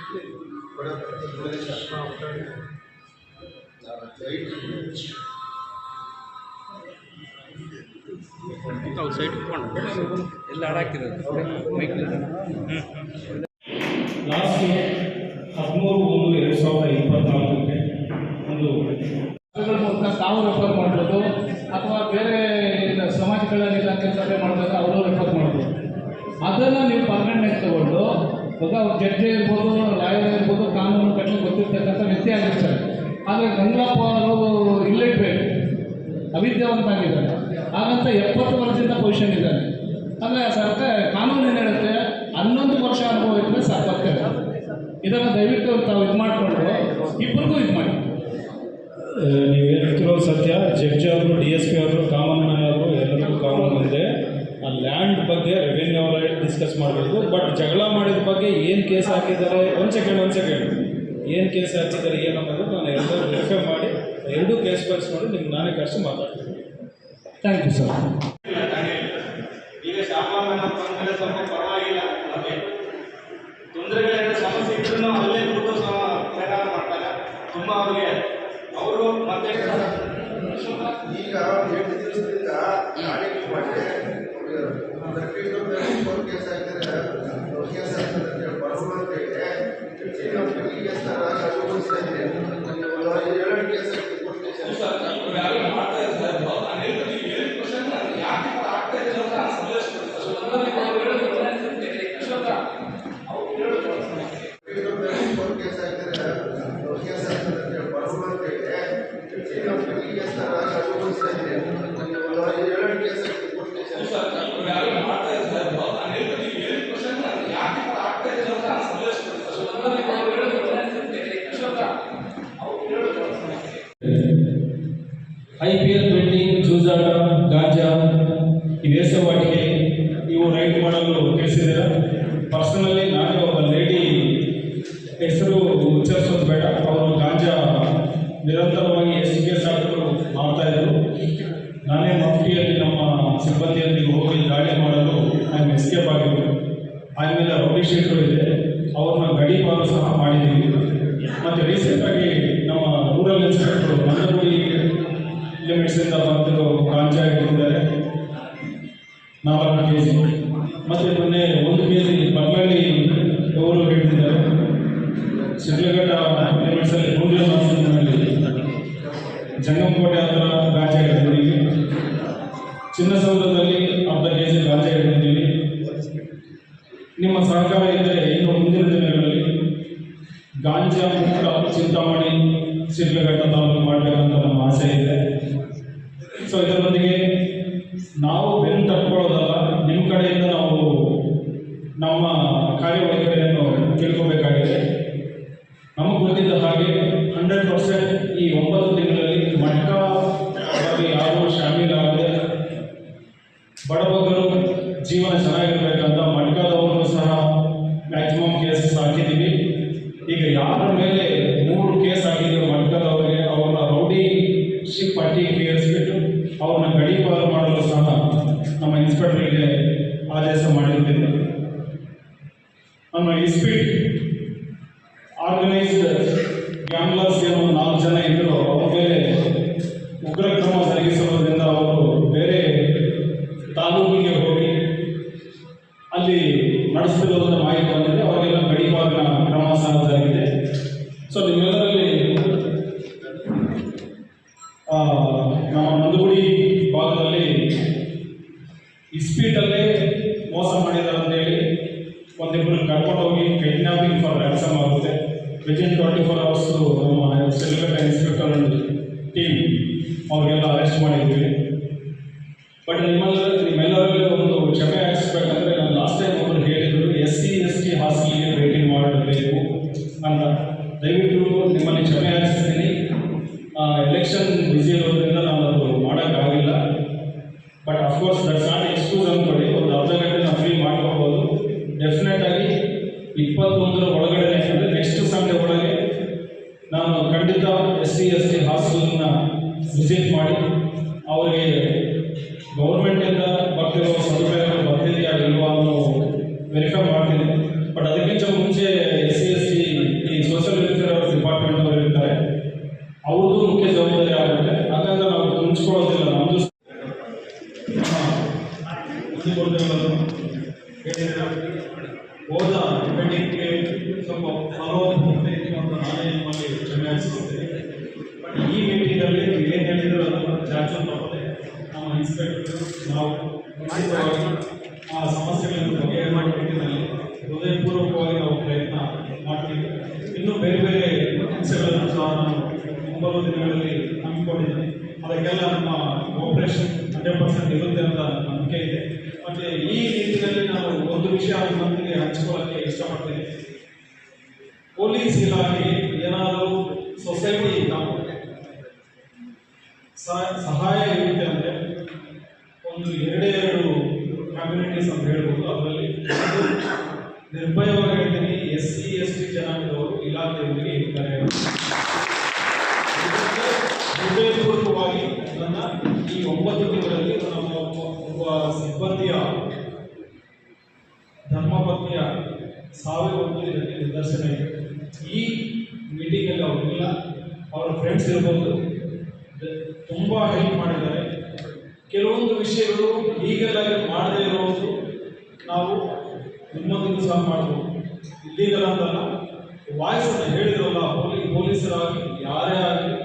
Side ಎಲ್ಲ ಹಾಕಿರೋದು mic last 13/1/2024ಕ್ಕೆ ಒಂದು ಮೂಲಕ ತಾವು ರೆಫರ್ ಮಾಡ್ಬೋದು ಅಥವಾ ಬೇರೆ ಸಮಾಜ ಕಲ್ಯಾಣ ಇಲಾಖೆ ಸಭೆ ಮಾಡಿದಾಗ ಅವರು ರೆಫರ್ ಮಾಡ್ಬೋದು. ಅದನ್ನು ನೀವು ಪರ್ಮನೆಂಟ್ ತಗೊಂಡು ಇವಾಗ ಜಡ್ಜ್ ಇರ್ಬೋದು, ಲಾಯರ್ ಇರ್ಬೋದು, ಕಾನೂನು ಕಟ್ಟಲು ಗೊತ್ತಿರ್ತಕ್ಕಂಥ ವ್ಯಕ್ತಿ ಆಗಿರ್ತಾರೆ. ಆದರೆ ಗಂಗಪ್ಪ ಅವರು ಇಲ್ಲಿಟ್ರೇಟ್ ಅವಿದ್ಯಾವಂತ ಆಗಿದ್ದಾರೆ. ಹಾಗಂತ 70 ವರ್ಷದಿಂದ ಪೊಸಿಷನ್ ಇದ್ದಾರೆ. ಅಂದರೆ ಸರ್ಕಾರ ಕಾನೂನು ಏನು ಹೇಳುತ್ತೆ, 11 ವರ್ಷ ಅನುಭವ ಇದ್ದರೆ ಸಾಕಾಗ್ತದೆ. ಇದನ್ನು ದಯವಿಟ್ಟು ತಾವು ಇದು ಮಾಡಿಕೊಂಡು ಇಬ್ಬರಿಗೂ ಇದು ಮಾಡಿ. ನೀವು ಹೇಳ್ತಿರೋದು ಸತ್ಯ. ಜಡ್ಜ್ ಅವರು, DSP ಅವರು, ಕಾಮನ್ ಮ್ಯಾನ್ ಅವರು ಎಲ್ಲರಿಗೂ ಕಾನೂನು ಬಂದೆ. ಆ ಲ್ಯಾಂಡ್ ಬಗ್ಗೆ ರೆವೆನ್ಯೂ ಅವರೇ ಡಿಸ್ಕಸ್ ಮಾಡಬೇಕು. ಬಟ್ ಜಗಳ ಮಾಡಿದ ಬಗ್ಗೆ ಏನು ಕೇಸ್ ಹಾಕಿದ್ದಾರೆ, ಒಂದು ಸೆಕೆಂಡ್ ಏನು ಕೇಸ್ ಹಾಕಿದ್ದಾರೆ ಏನನ್ನೋದು ನಾನು ಎಲ್ಲರೂ ವೆರಿಫೈ ಮಾಡಿ ಎರಡೂ ಕೇಸ್ ಕಳಿಸ್ಕೊಂಡು ನಿಮ್ಗೆ ನಾನೇ ಕರೆಸಿ ಮಾತಾಡ್ತೀನಿ. Thank you sir. ಈಗ ಶಾಮಣ್ಣ ಸ್ವಲ್ಪ ಪರವಾಗಿಲ್ಲ, ತೊಂದರೆಗಳ ಸಮಸ್ಯೆ ಇದ್ರೂ ಅಲ್ಲೇ ದುಡ್ಡು ಪರಿಹಾರ ಮಾಡ್ತಾರೆ. ತುಂಬ ಅವ್ರಿಗೆ ಅವರು ಮತ್ತೆ ಈಗ 8 ದಿವಸದಿಂದ ಆಡಿಟ್ ಮಾಡಿ ಕೇಸ್ ಹಾಕಿದ್ರೆ ಕೇಸ್ ಆಗ್ತದೆ ಬರೋಣ ಅಂತ ಹೇಳಿ ಕೇಸ್ ತರ ಎರಡು ಕೇಸ್ IPL ಬೆಟ್ಟಿಂಗ್, ಜೂಜಾಟ, ಗಾಂಜಾ, ಈ ವೇಷವಾಟಿಕೆ ಇವು ರೈಟ್ ಮಾಡಲು ತಿಳಿಸಿದ್ದೀರ. ಪರ್ಸನಲಿ ನಾನೇ ಒಬ್ಬ ಲೇಡಿ ಹೆಸರು ಉಚ್ಚರಿಸೋದು ಬೇಡ, ಅವರು ಗಾಂಜಾ ನಿರಂತರವಾಗಿ ಎಷ್ಟು ಕೇಸ್ ಹಾಕಿದ್ರು ಮಾಡ್ತಾಯಿದ್ರು. ನಾನೇ ಮಫ್ಟಿಯಲ್ಲಿ ನಮ್ಮ ಸಿಬ್ಬಂದಿಯೊಂದಿಗೆ ಹೋಗಿ ದಾಳಿ ಮಾಡಲು ನಾನು ಎಸ್ಕೇಪ್ ಆಗಿದ್ದು. ಆಮೇಲೆ ರೌಡಿ ಶೀಟ್ಗಳು ಇದೆ, ಅವ್ರನ್ನ ಗಡೀಪಾರು ಸಹ ಮಾಡಿದ್ದೀವಿ. ಮತ್ತು ರೀಸೆಂಟಾಗಿ ನಮ್ಮ ರೂರಲ್ ಇನ್ಸ್ಪೆಕ್ಟರು ಮಂದಗುಡಿ ಲಿಮಿಟ್ಸಿಂದ ಬಂದಿರೋ ಗಾಂಜಾ ಇಟ್ಟಿದ್ದಾರೆ 4 kg. ಮತ್ತು ಮೊನ್ನೆ 1 kg ಬಗ್ಲಳ್ಳಿ ಅವರು ಹಿಡಿದಿದ್ದಾರೆ. ಶಿಡ್ಲಘಟ್ಟ ಲಿಮಿಟ್ಸಲ್ಲಿ ರೂರಲ್ ಮಾನ್ಸೂನ್ನಲ್ಲಿ ಜಂಗಮಕೋಟೆ ಹತ್ರ ಗಾಂಜಾ ಹಿಡಿದಿದ್ದೀವಿ. ಚಿನ್ನಸೌಧದಲ್ಲಿ 1/2 kg ಗಾಂಜಾ ಹಿಡಿದಿದ್ದೀವಿ. ನಿಮ್ಮ ಸಹಕಾರ ಇದ್ದರೆ ಇನ್ನು ಮುಂದಿನ ದಿನಗಳಲ್ಲಿ ಗಾಂಜಾ ಮುಕ್ತ ಚಿಂತಾಮಣಿ ಶಿಡ್ಲಘಟ್ಟ ತಾಲೂಕು ಮಾಡಬೇಕಂತ ನಮ್ಮ ಆಸೆ ಇದೆ. ಸೊ ಇದರೊಂದಿಗೆ ನಾವು ಬೆನ್ನು ತಟ್ಕೊಳ್ಳೋದಲ್ಲ, ನಿಮ್ಮ ಕಡೆಯಿಂದ ನಾವು ನಮ್ಮ ಕಾರ್ಯವೈಖರಿಯನ್ನು ತಿಳ್ಕೋಬೇಕಾಗಿದೆ. ನಮಗೆ ಗೊತ್ತಿದ್ದ ಹಾಗೆ 100% ಈ 9 ತಿಂಗಳಲ್ಲಿ ಮಟ್ಕ ಯಾರು ಶಾಮೀಲಾಗದೆ ಬಡಬಗರು ಜೀವನ ಚೆನ್ನಾಗಿರ್ಬೇಕಂತ ಮಟ್ಕದವರು ಸಹ ಮ್ಯಾಕ್ಸಿಮಮ್ ಕೇಸಸ್ ಹಾಕಿದ್ದೀವಿ. ಈಗ ಯಾರ ಮೇಲೆ 3 ಕೇಸ್ ಆಗಿದೆಯೋ ಮಟ್ಕದವರಿಗೆ ಅವ್ರನ್ನ ರೌಡಿ ಶಿಪ್ ಪಟ್ಟಿಗೆ ಏರಿಸ್ಬಿಟ್ಟು ಅವ್ರನ್ನ ಗಡೀಪಾರು ಮಾಡಲು ಸಹ ನಮ್ಮ ಇನ್ಸ್ಪೆಕ್ಟರ್ಗೆ ಆದೇಶ ಮಾಡಿದ್ದೇವೆ. ನಮ್ಮ ಇಸ್ಪೀಟ್ ಆರ್ಗನೈಸ್ಡ್ ಗ್ಯಾಂಗ್ಲರ್ಸ್ ಏನೋ 4 ಜನ ಇದ್ದರು. ಅವ್ರ ಮೇಲೆ ಉಗ್ರ ಕ್ರಮ ಜರುಗಿಸುವುದರಿಂದ ಅವರು ಬೇರೆ ತಾಲೂಕಿಗೆ ಹೋಗಿ ಅಲ್ಲಿ ನಡೆಸುತ್ತಿರುವುದರ ಮಾಹಿತಿ ಬಂದಿದೆ. ಅವರಿಗೆಲ್ಲ ಗಡೀಪಾರಿನ ಕ್ರಮ ಸಹ ಜರುಗಿದೆ. ಸೊ ನಿಮ್ಮೆಲ್ಲರಲ್ಲಿ ನಮ್ಮ ನಂದಗುಡಿ ಭಾಗದಲ್ಲಿ ಇಸ್ಪೀಟಲ್ಲೇ ಮೋಸ ಮಾಡಿದ್ದಾರೆ ಅಂತೇಳಿ ಒಂದಿಬ್ಬರು ಕರ್ಕೊಂಡು ಹೋಗಿ ಕಿಡ್ನಾಪಿಂಗ್ ಫಾರ್ ರ್ಯಾನ್ಸಮ್ ಆಗುತ್ತೆ. ವಿದಿನ್ 24 hours ನಮ್ಮ ಶಿಡ್ಲಘಟ್ಟ ಇನ್ಸ್ಪೆಕ್ಟರ್ ಟೀಮ್ ಅವ್ರಿಗೆಲ್ಲ ಅರೆಸ್ಟ್ ಮಾಡಿದ್ವಿ. ಬಟ್ ನಿಮ್ಮೆಲ್ಲರಲ್ಲಿ ಒಂದು ಕ್ಷಮೆ ಹಾಕಿಸ್ಬೇಕಂದ್ರೆ ನಾನು ಲಾಸ್ಟ್ ಟೈಮ್ ಒಬ್ಬರು ಹೇಳಿದ್ರು SC ST ಹಾಸ್ಟೆಲ್ಗೆ ಭೇಟಿ ಮಾಡಬೇಕು ಅಂತ. ದಯವಿಟ್ಟು ನಿಮ್ಮಲ್ಲಿ ಕ್ಷಮೆ ಹಾಕಿಸ್ತೀನಿ. ಎಲೆಕ್ಷನ್ ಬ್ಯುಸಿ ಇರೋದ್ರಿಂದ ನಾನು ಅದು ಮಾಡೋಕ್ಕಾಗಿಲ್ಲ. But of course that's not excuse ಅಂದ್ಕೊಳ್ಳಿ. ಒಂದು ಅರ್ಧ ಗಂಟೆ ನಾವು ಫ್ರೀ ಮಾಡ್ಕೋಬೋದು. ಡೆಫಿನೆಟ್ ಆಗಿ 21ರ ಒಳಗಡೆ ಅಂದರೆ ನೆಕ್ಸ್ಟ್ ಸಂಡೇ ಒಳಗೆ ನಾನು ಖಂಡಿತ SC ST ಹಾಸ್ಟೆಲನ್ನ ವಿಸಿಟ್ ಮಾಡಿ ಅವರಿಗೆ ಗೌರ್ಮೆಂಟಿಂದ ಬರ್ತಿರೋ ಸದುಪಯೋಗ ಬರ್ತಿದೆಯಾ ಇಲ್ವಾ ಅನ್ನೋ ವೆರಿಫೈ ಮಾಡ್ತೀನಿ. ಬಟ್ ಅದಕ್ಕಿಂತ ಮುಂಚೆ SC ST social welfare department ಅವರು ಇರ್ತಾರೆ, ಅವ್ರದ್ದು ಮುಖ್ಯ ಜವಾಬ್ದಾರಿ ಆಗುತ್ತೆ. ಅದರಿಂದ ನಾವು ಹಂಚ್ಕೊಳ್ಳೋದಿಲ್ಲ. ನಮ್ಮದು ಹೋದ ಡಿಪೆಂಡಿಂಗ್ಗೆ ಸ್ವಲ್ಪ ಫಾಲೋ ಅಪ್ ಅಂತ ನಾನೇ ನಿಮ್ಮಲ್ಲಿ ಕ್ಷಮೆ ಹಾಕಿಸುತ್ತೇನೆ. ಬಟ್ ಈ ಮೀಟಿಂಗಲ್ಲಿ ಏನು ಹೇಳಿದ್ರು ಅದನ್ನು ಜಾಸ್ತಿ ತಪ್ಪದೆ ನಮ್ಮ ಇನ್ಸ್ಪೆಕ್ಟರ್ ನಾವು ಖಂಡಿತವಾಗಿ ಆ ಸಮಸ್ಯೆಗಳನ್ನು ಬಗೆಹರಿ ಮಾಡಿ ಮೀಟಿಂಗ್ನಲ್ಲಿ ಹೃದಯಪೂರ್ವಕವಾಗಿ ನಾವು ಪ್ರಯತ್ನ ಮಾಡ್ತೀವಿ. ಇನ್ನೂ ಬೇರೆ ಬೇರೆ ಅಂಶಗಳನ್ನು ಸಹ ನಾನು ಮುಂಬರುವ ದಿನಗಳಲ್ಲಿ ಹಮ್ಮಿಕೊಂಡಿದ್ದೀನಿ. ಅದಕ್ಕೆಲ್ಲ ನಮ್ಮ ಕೋಆಪರೇಷನ್ 100% ಇರುತ್ತೆ ಅಂತ ನಂಬಿಕೆ ಇದೆ. ಮತ್ತು ಈ ನಿಟ್ಟಿನಲ್ಲಿ ನಾನು ಒಂದು ವಿಷಯ ಮಂದಿಗೆ ಹಂಚಿಕೊಳ್ಳಕ್ಕೆ ಇಷ್ಟಪಡ್ತೀನಿ. ಪೊಲೀಸ್ ಇಲಾಖೆ ಏನಾದರೂ ಸೊಸೈಟಿ ಸಹಾಯ ಇರುತ್ತೆ ಅಂದರೆ ಒಂದು ಎರಡೇ ಕಮ್ಯುನಿಟೀಸ್ ಅಂತ ಹೇಳ್ಬೋದು. ಅದರಲ್ಲಿ ನಿರ್ಭಯವಾಗಿ ಹೇಳ್ತೀನಿ, SC ST ಜನಾಂಗದವರು ಇಲಾಖೆಯವರಿಗೆ ಇರ್ತಾರೆ. ಹೃದಯಪೂರ್ವಕವಾಗಿ ನನ್ನ ಈ 9 ತಿಂಗಳಲ್ಲಿ ನಮ್ಮ ಒಬ್ಬ ಸಿಬ್ಬಂದಿಯ ಧರ್ಮಪತ್ನಿಯ ಸಾವೇ ಒಂದು ಇದಕ್ಕೆ ನಿದರ್ಶನ ಇದೆ. ಈ ಮೀಟಿಂಗಲ್ಲಿ ಅವರಿಲ್ಲ, ಅವರ ಫ್ರೆಂಡ್ಸ್ ಇರ್ಬೋದು, ತುಂಬ ಹೆಲ್ಪ್ ಮಾಡಿದ್ದಾರೆ. ಕೆಲವೊಂದು ವಿಷಯಗಳು ಲೀಗಲ್ ಆಗಿ ಮಾಡದೇ ಇರೋದು ನಾವು ನಿಮ್ಮೊಂದಿಗೂ ಸಹ ಮಾಡ್ಬೋದು. ಲೀಗಲ್ ಅಂತಲ್ಲ, ವಾಯ್ಸನ್ನು ಹೇಳಿದ್ರಲ್ಲ, ಪೊಲೀಸರಾಗಿ ಯಾರೇ ಆಗಲಿ